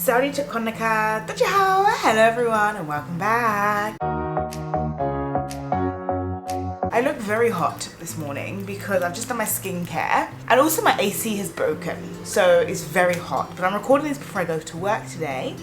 Saudi Konaka, hello everyone and welcome back. I look very hot this morning because I've just done my skincare and also my AC has broken, so it's very hot. But I'm recording this before I go to work today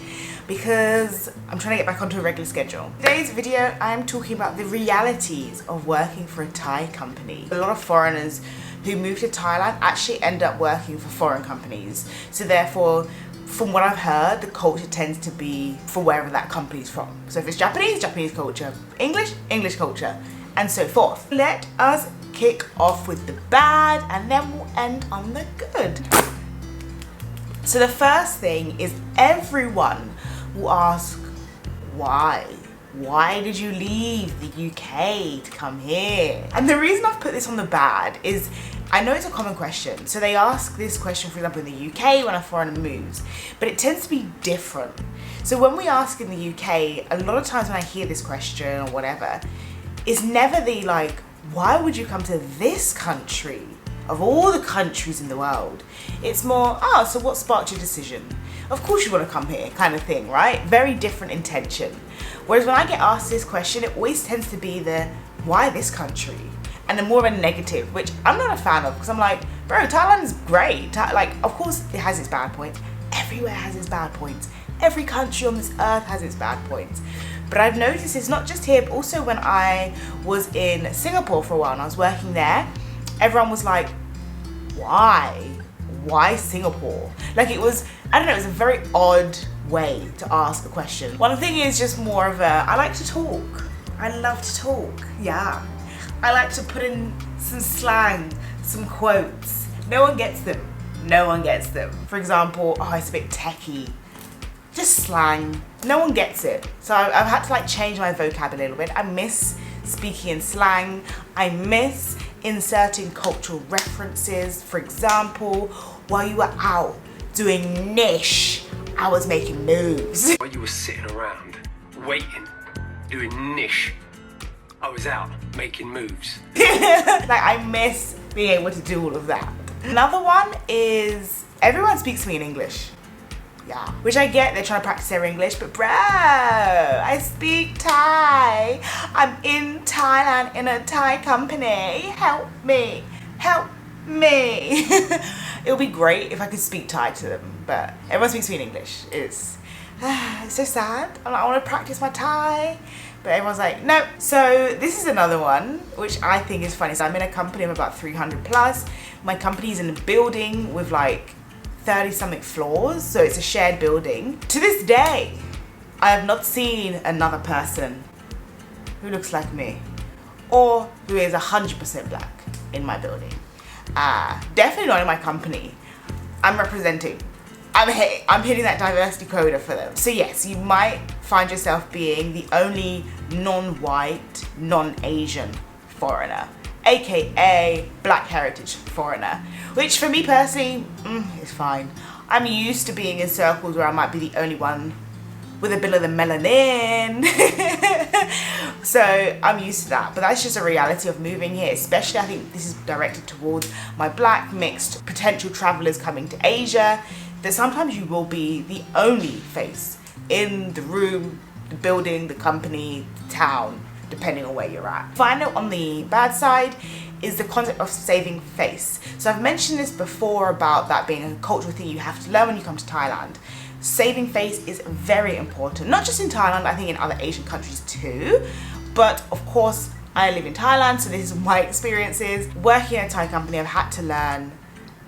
because I'm trying to get back onto a regular schedule. Today's video, I'm talking about the realities of working for a Thai company. A lot of foreigners who move to Thailand actually end up working for foreign companies. So therefore, from what I've heard, the culture tends to be for wherever that company's from. So if it's Japanese, Japanese culture, English, English culture, and so forth. Let us kick off with the bad and then we'll end on the good. So the first thing is everyone will ask, why? Why did you leave the UK to come here? And the reason I've put this on the bad is I know it's a common question. So they ask this question, for example, in the UK when a foreigner moves, but it tends to be different. So when we ask in the UK, a lot of times when I hear this question or whatever, it's never the like, why would you come to this country of all the countries in the world? It's more, so what sparked your decision? Of course you want to come here kind of thing, right? Very different intention. Whereas when I get asked this question, it always tends to be the, why this country? And then more of a negative, which I'm not a fan of because I'm like, bro, Thailand is great. Like, of course it has its bad points. Everywhere has its bad points. Every country on this earth has its bad points. But I've noticed it's not just here, but also when I was in Singapore for a while and I was working there, everyone was like, why? Why Singapore? Like it was, I don't know, it was a very odd way to ask a question. One thing is just more of a, I like to talk. I love to talk, yeah. I like to put in some slang, some quotes. No one gets them. No one gets them. For example, it's a bit techie. Just slang. No one gets it. So I've had to like change my vocab a little bit. I miss speaking in slang. I miss inserting cultural references. For example, while you were out doing niche, I was making moves. While you were sitting around, waiting, doing niche, I was out making moves. Like I miss being able to do all of that. Another one is everyone speaks to me in English. Yeah, which I get, they're trying to practice their English, but bro, I speak Thai. I'm in Thailand in a Thai company. Help me, help me. It would be great if I could speak Thai to them, but everyone speaks to me in English. It's so sad. I'm like, I want to practice my Thai, but everyone's like, no. So this is another one, which I think is funny. So I'm in a company of about 300 plus. My company's in a building with like 30 something floors, so it's a shared building. To this day, I have not seen another person who looks like me or who is 100% black in my building. Definitely not in my company. I'm representing. I'm hitting that diversity quota for them. So yes, you might find yourself being the only non-white, non-Asian foreigner, aka black heritage foreigner, which for me personally is fine. I'm used to being in circles where I might be the only one with a bit of the melanin. So I'm used to that, but that's just a reality of moving here. Especially I think this is directed towards my black mixed potential travelers coming to Asia, that sometimes you will be the only face in the room, the building, the company, the town, depending on where you're at. Final on the bad side is the concept of saving face. So I've mentioned this before about that being a cultural thing you have to learn when you come to Thailand. Saving face is very important, not just in Thailand, I think in other Asian countries too. But of course, I live in Thailand, so this is my experiences. Working in a Thai company, I've had to learn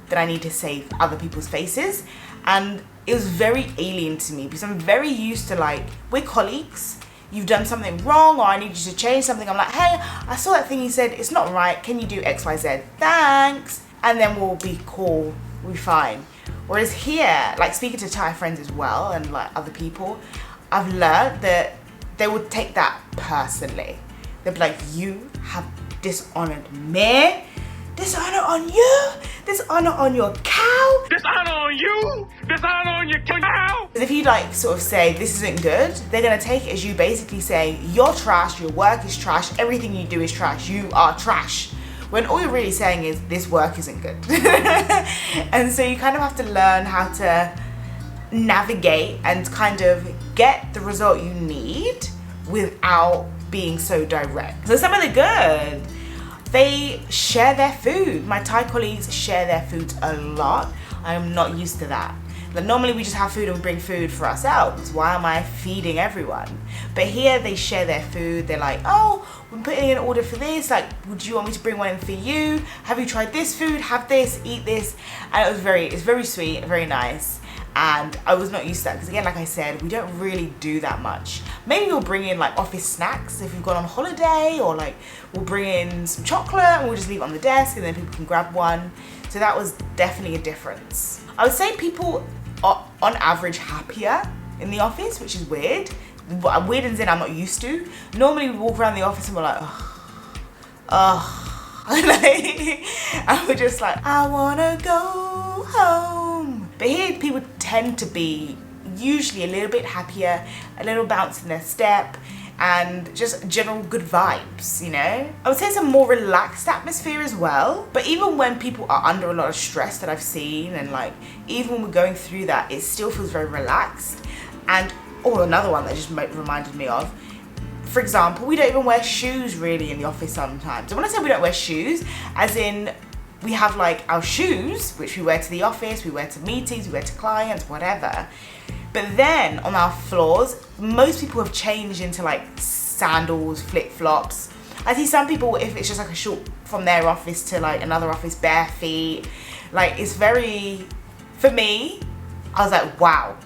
that I need to save other people's faces. And it was very alien to me because I'm very used to like, we're colleagues. You've done something wrong or I need you to change something. I'm like, hey, I saw that thing you said, it's not right. Can you do X, Y, Z? Thanks. And then we'll be cool, we'll be fine. Whereas here, like speaking to Thai friends as well and like other people, I've learned that they would take that personally. They'd be like, you have dishonored me. Dishonor on you? Dishonor on your cow? Dishonor on you? Dishonor on your cow? If you like sort of say this isn't good, they're gonna take it as you basically saying you're trash, your work is trash, everything you do is trash, you are trash. When all you're really saying is this work isn't good. And so you kind of have to learn how to navigate and kind of get the result you need without being so direct. So some of the good, they share their food. My Thai colleagues share their food a lot. I am not used to that. Like normally we just have food and we bring food for ourselves. Why am I feeding everyone? But here they share their food. They're like, oh, we're putting in an order for this. Like, would you want me to bring one in for you? Have you tried this food? Have this, eat this. And it's very sweet, very nice. And I was not used to that because again, like I said, we don't really do that much. Maybe we'll bring in like office snacks if we've gone on holiday, or like we'll bring in some chocolate and we'll just leave it on the desk and then people can grab one. So that was definitely a difference. I would say people are on average happier in the office, which is weird. Weird as in I'm not used to. Normally we walk around the office and we're like, and we're just like, I wanna go home. But here people tend to be usually a little bit happier, a little bounce in their step, and just general good vibes, you know? I would say it's a more relaxed atmosphere as well. But even when people are under a lot of stress that I've seen, and like even when we're going through that, it still feels very relaxed. And another one that just reminded me of, for example, we don't even wear shoes really in the office sometimes. And when I say we don't wear shoes, as in we have like our shoes, which we wear to the office, we wear to meetings, we wear to clients, whatever. But then on our floors, most people have changed into like sandals, flip-flops. I see some people, if it's just like a short from their office to like another office, bare feet. Like it's very, for me, I was like, wow,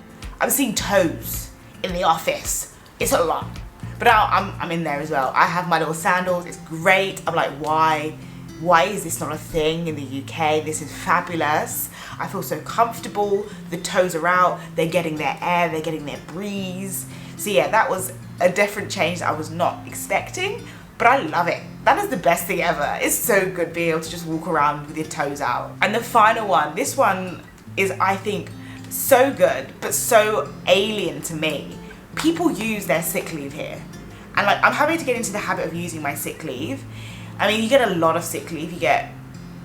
I'm seeing toes in the office. It's a lot. But now I'm in there as well. I have my little sandals, it's great. I'm like, why is this not a thing in the UK? This is fabulous. I feel so comfortable. The toes are out, they're getting their air, they're getting their breeze. So yeah, that was a different change that I was not expecting, but I love it. That is the best thing ever. It's so good being able to just walk around with your toes out. And the final one, this one is, I think, so good, but so alien to me. People use their sick leave here. And like, I'm happy to get into the habit of using my sick leave. I mean, you get a lot of sick leave. You get,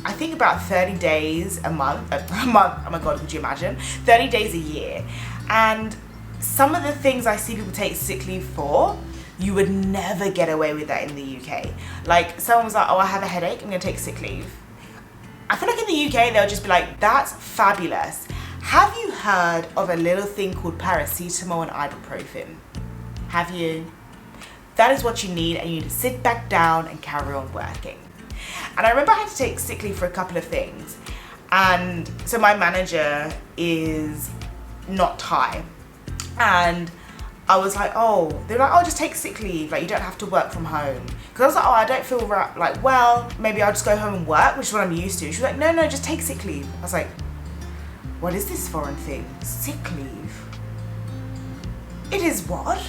I think, about 30 days a month, oh my God, could you imagine? 30 days a year. And some of the things I see people take sick leave for, you would never get away with that in the UK. Like someone was like, oh, I have a headache, I'm gonna take sick leave. I feel like in the UK, they'll just be like, that's fabulous. Have you heard of a little thing called paracetamol and ibuprofen? Have you? That is what you need, and you need to sit back down and carry on working. And I remember I had to take sick leave for a couple of things. And so my manager is not Thai. And I was like, oh, they're like, oh, just take sick leave. Like, you don't have to work from home. Because I was like, oh, I don't feel like, well, maybe I'll just go home and work, which is what I'm used to. She was like, no, just take sick leave. I was like, what is this foreign thing? Sick leave? It is what?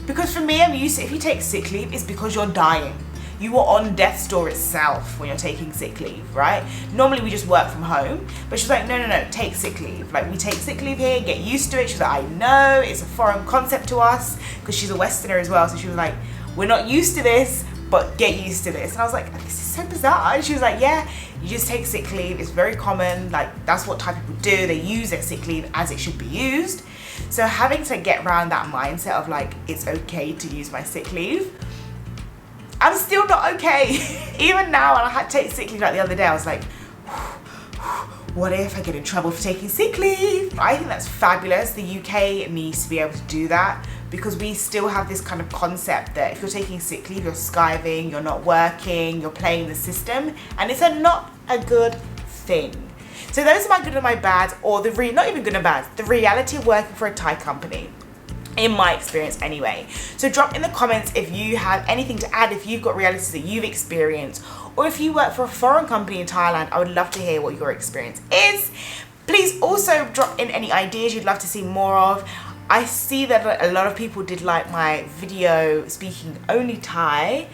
Because for me, I'm used to, if you take sick leave, it's because you're dying. You are on death's door itself when you're taking sick leave, right? Normally we just work from home, but she's like, no, take sick leave. Like, we take sick leave here, get used to it. She's like, I know, it's a foreign concept to us, because she's a Westerner as well. So she was like, we're not used to this, but get used to this. And I was like, this is so bizarre. And she was like, yeah, you just take sick leave. It's very common. Like, that's what Thai people do. They use their sick leave as it should be used. So having to get around that mindset of like, it's okay to use my sick leave, I'm still not okay. Even now, when I had to take sick leave like the other day, I was like, what if I get in trouble for taking sick leave? I think that's fabulous. The UK needs to be able to do that, because we still have this kind of concept that if you're taking sick leave, you're skiving, you're not working, you're playing the system, and it's not a good thing. So those are my good and my bads, or not even good and bad, the reality of working for a Thai company, in my experience anyway. So drop in the comments if you have anything to add, if you've got realities that you've experienced, or if you work for a foreign company in Thailand. I would love to hear what your experience is. Please also drop in any ideas you'd love to see more of. I see that a lot of people did like my video speaking only Thai.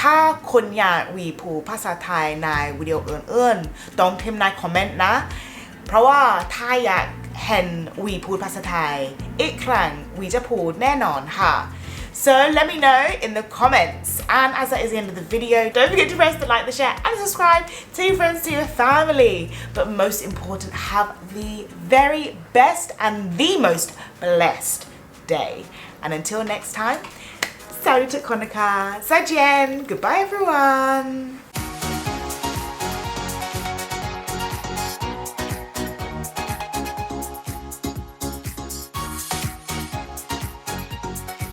ถ้าคนอยากวีพูภาษาไทยในวิดีโออื่นๆต้องพิมพ์ในคอมเมนต์นะเพราะว่าถ้าอยากเห็นวีพูดภาษาไทยอีกครั้งวีจะพูดแน่นอนค่ะ So let me know in the comments. And as that is the end of the video, don't forget to press the like, the share and subscribe. Tell your friends, to your family. But most important, have the very best and the most blessed day. And until next time, Salut Konika, Sajien, goodbye everyone.